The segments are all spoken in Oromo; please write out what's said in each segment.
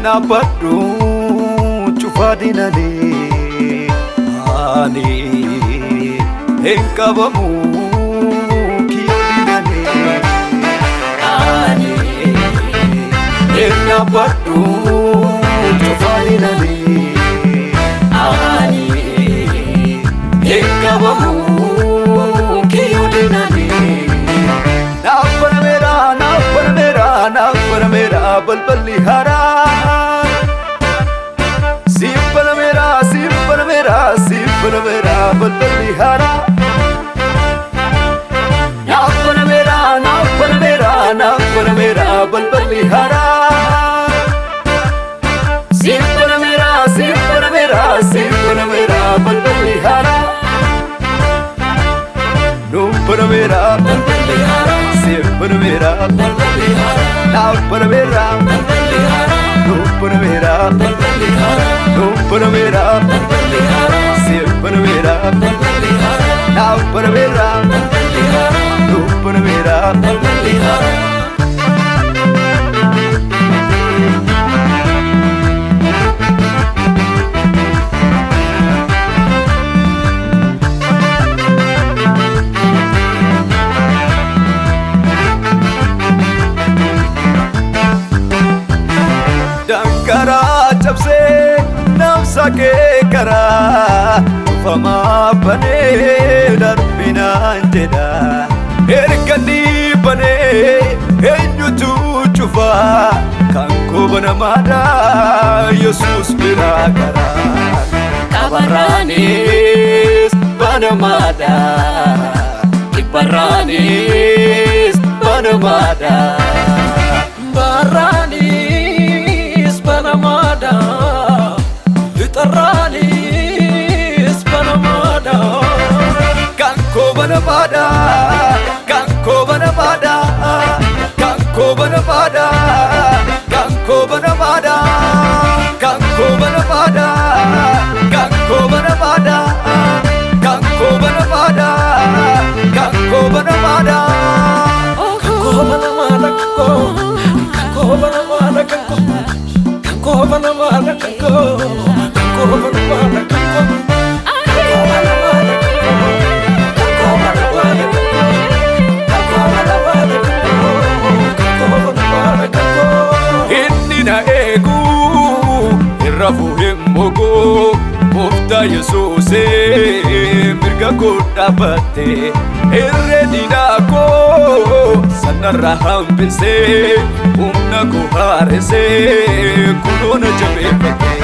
nabaddu cufadinani ani enkabamu kiyodinani ani nabaddu cufadinani ani enkabamu kiyodinani नापर मेरा बलबली हरा सिंपल मेरा बलबली हरा नापर मेरा बलबली हरा सिंपल मेरा बलबली हरा नूपर मेरा बलबली हरा सिंपल मेरा बलबली हरा नापर मेरा बलबली हरा नूपर मेरा बलबली हरा नूपर मेरा बलबली हरा सिंपल मेरा बलबली हरा नापर मेरा बलबली हरा नूपर मेरा बलबली हरा करा जब से नफ्सा के करा फमा बने डर बिना अंजेदा एरकनी बने एन्युतु चुफा कंको बना मारा यसूस बिरा करा kabaranis bana mada kibaranis bana mada barani Panamada, Literalis Panamada, Kanko Banabada, Kanko Banabada, Kanko Banabada, Kanko Banabada, Kanko Banabada, Kanko Banabada, Kanko Banabada, Kanko Banabada, Kanko Banabada, Kanko Banabada, Kanko Banamada kanko, kanko banamada kanko, kanko banamada kanko, kanko banamada kanko, kanko banamada kanko, kanko banamada kanko. Inni na egu, irrafu himmogo, mufta Yesuuse, mirga kudhabate, irredina ko, sanarra hambise, humna ko haarese. Kunona jabefate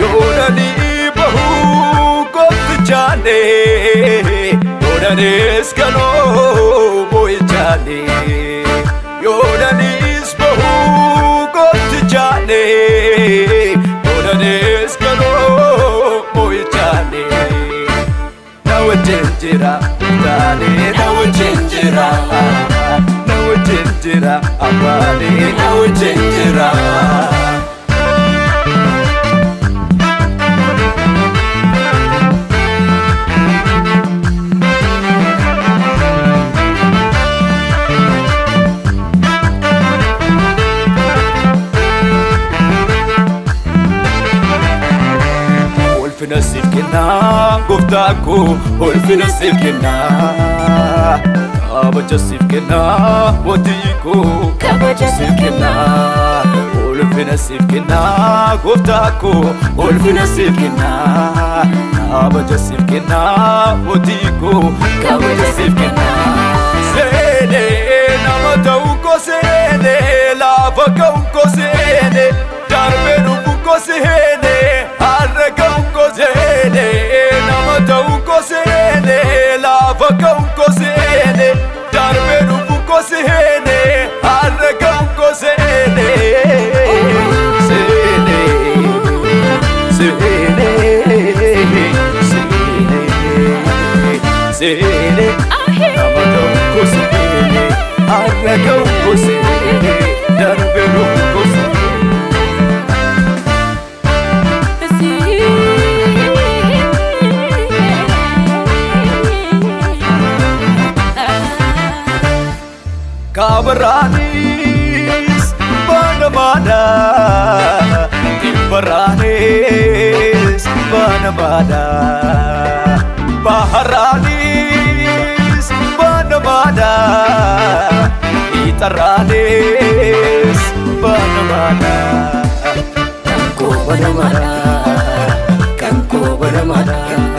yoda ni bahu kot jane yoda ne skano boy jane yoda ni bahu kot jane yoda ne skano boy jane now jinjira jane now jinjira abale now jinjira نسيف كنا قفتاكو والفي نسيف كنا كابا جسيف كنا وديكو كابا جسيف كنا والفي نسيف كنا قفتاكو والفي نسيف كنا كابا جسيف كنا وديكو كابا جسيف كنا سيني نمتوكو سيني لافكوكو سيني داربنوكو سيني Arregauko sene, namatauko sene, lavakauko sene, darberuko sene, arregauko sene, sene, sene, sene, sene, namatauko sene, arregauko sene, darberuko sene. Kabaranis banamada Baranis banamada Baharanis banamada Itaranis banamada Kanko banamada